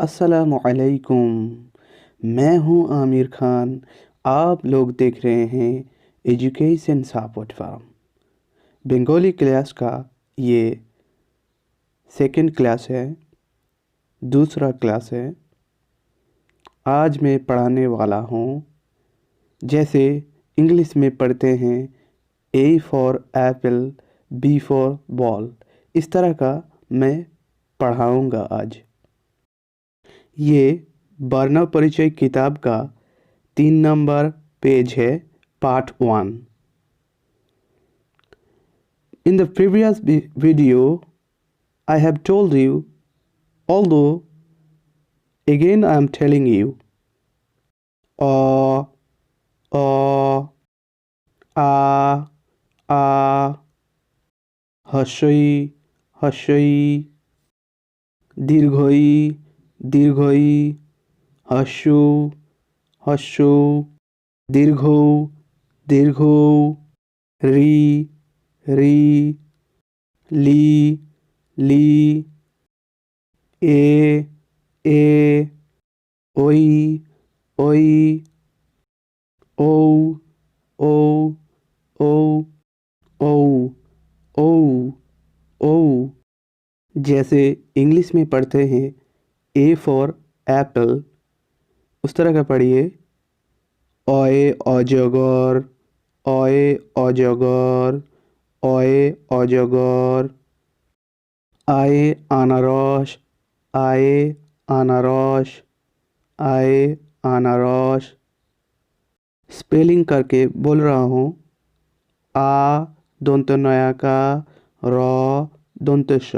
अस्सलामुअलैकुम। मैं हूं आमिर खान। आप लोग देख रहे हैं education support form Bengali class का। ये सेकंड क्लास है, दूसरा क्लास है। आज मैं पढ़ाने वाला हूं, जैसे इंग्लिश में पढ़ते हैं A for apple, B for ball, इस तरह का मैं पढ़ाऊंगा आज। ये वर्ण परिचय किताब का 3 नंबर पेज है, part 1। In the previous video, I have told you, although again I am telling you, a, a, a, a, हर्षई, हर्षई, दीर्घई, दीर्घई, हर्षु, हर्षु, दीर्घौ, दीर्घौ, री, री, ली, ली, ए, ओई, ओई, ओ, ओ, ओ, ओ, ओ, ओ। जैसे इंग्लिश में पढ़ते हैं ए फॉर एप्पल, उस तरह का पढ़िए। অয়ে অজগর, অয়ে অজগর, অয়ে অজগর। আয়ে আনারস, আয়ে আনারস, आए अनारस। स्पेलिंग करके बोल रहा हूँ। आ दंत नयाका, र दंत श,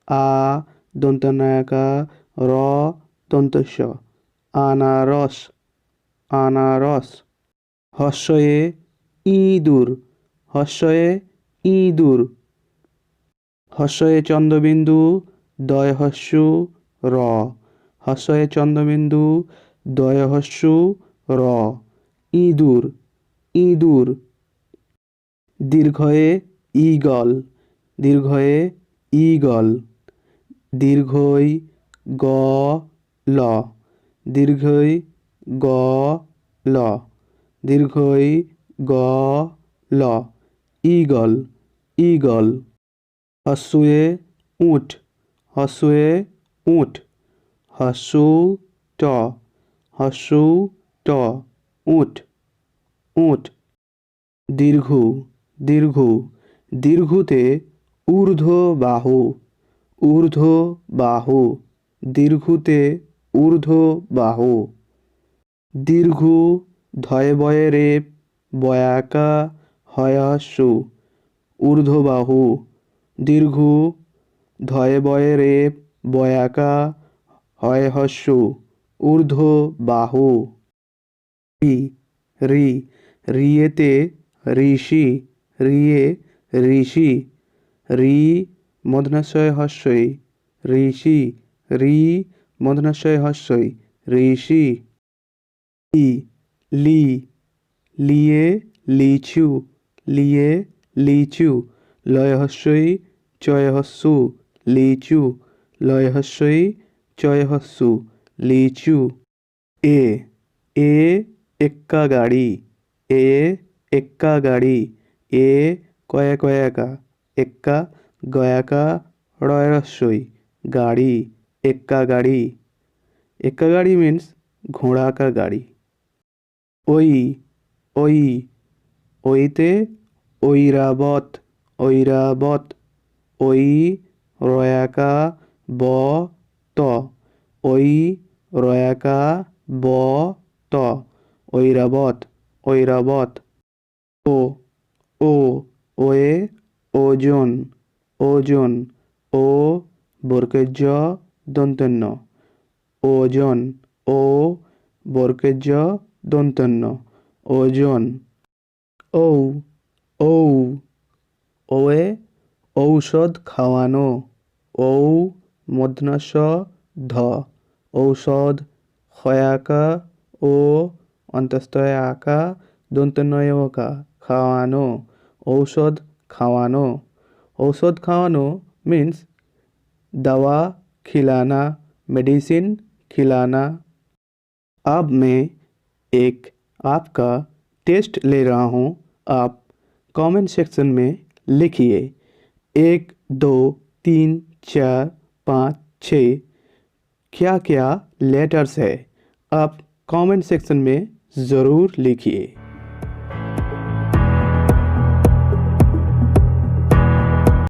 आ दंत नयाका, र दंत श, अनारस, अनारस। हर्षये ইঁদুর, হর্ষয়ে ইঁদুর। হর্ষয়ে চন্দ্রবিন্দু, দয় হস্যু, র, হর্ষয়ে চন্দ্রবিন্দু, দয় হস্যু, র, ইঁদুর, ইঁদুর। দীর্ঘয়ে ঈগল, দীর্ঘয়ে ঈগল। দীর্ঘই গ ল, দীর্ঘই গ ল, দীর্ঘই গ ল, ঈগল, ঈগল। হস্যয়ে উট, হস্যয়ে উট। হস্যু ট, হস্যু ট, উট, উট। দীর্ঘু, দীর্ঘু। দীর্ঘুতে ঊর্ধ্ব বাহু, ঊর্ধ্ব বাহু। দীর্ঘুতে ঊর্ধ্ব বাহু। দীর্ঘু ধয়ে বয়ে রেপ, বয়াকা হয় হস্যু, ঊর্ধ্ব বাহু। দীর্ঘু ধয়ে বয়ে রেপ, বয়াকা হয় হস্যু, ঊর্ধ্ব বাহু। রি, রি। রিয়েতে ঋষি, রিয়ে ঋষি। রি মধ্যাশয় হস্যই, ঋষি। রি মধ্যাশয় হস্যই, ঋষি। লি, লি। লিয়ে লিচু, লিয়ে লিচু। লয় হস্যই চয় হস্যু, লিচু। লয় হস্যই চয় হস্যু, লিচু। এ, এ এক্কা গাড়ি, এ এক্কা গাড়ি। এ কয়া কয়াকা, এক্কা গয়াকা রয় হস্যই, গাড়ি, এক্কা গাড়ি। এক্কা গাড়ি মিন্স ঘোড়া का গাড়ি। ওই, ওই। ওইতে ঐরাবত, ঐরাবত। ওই রয়াকা ব ত, ওই রয়াকা ব ত, ঐরাবত, ঐরাবত। ও, ও। ওয়ে ওজন, ওজন। ও বর্গের জ দন্তন্য, ওজন। ও বর্গের জ দন্তন্য, ওজন। ঔ, ঔ। ওয়ে ঔষধ খাওয়ানো, ঔ মধ্যাহ্ন ধ, ঔষধ। হয়াকা ও অন্তস্তয় আকা দন্তন্বয় ওকা, খাওয়ানো, ঔষধ খাওয়ানো। ঔষধ খাওয়ানো মিন্স दवा खिलाना, मेडिसिन खिलाना। अब मैं एक आपका टेस्ट ले रहा हूँ। आप कमेंट सेक्शन में लिखिए 1 2 3 4 5 6 क्या क्या लेटर्स है। आप कमेंट सेक्शन में ज़रूर लिखिए।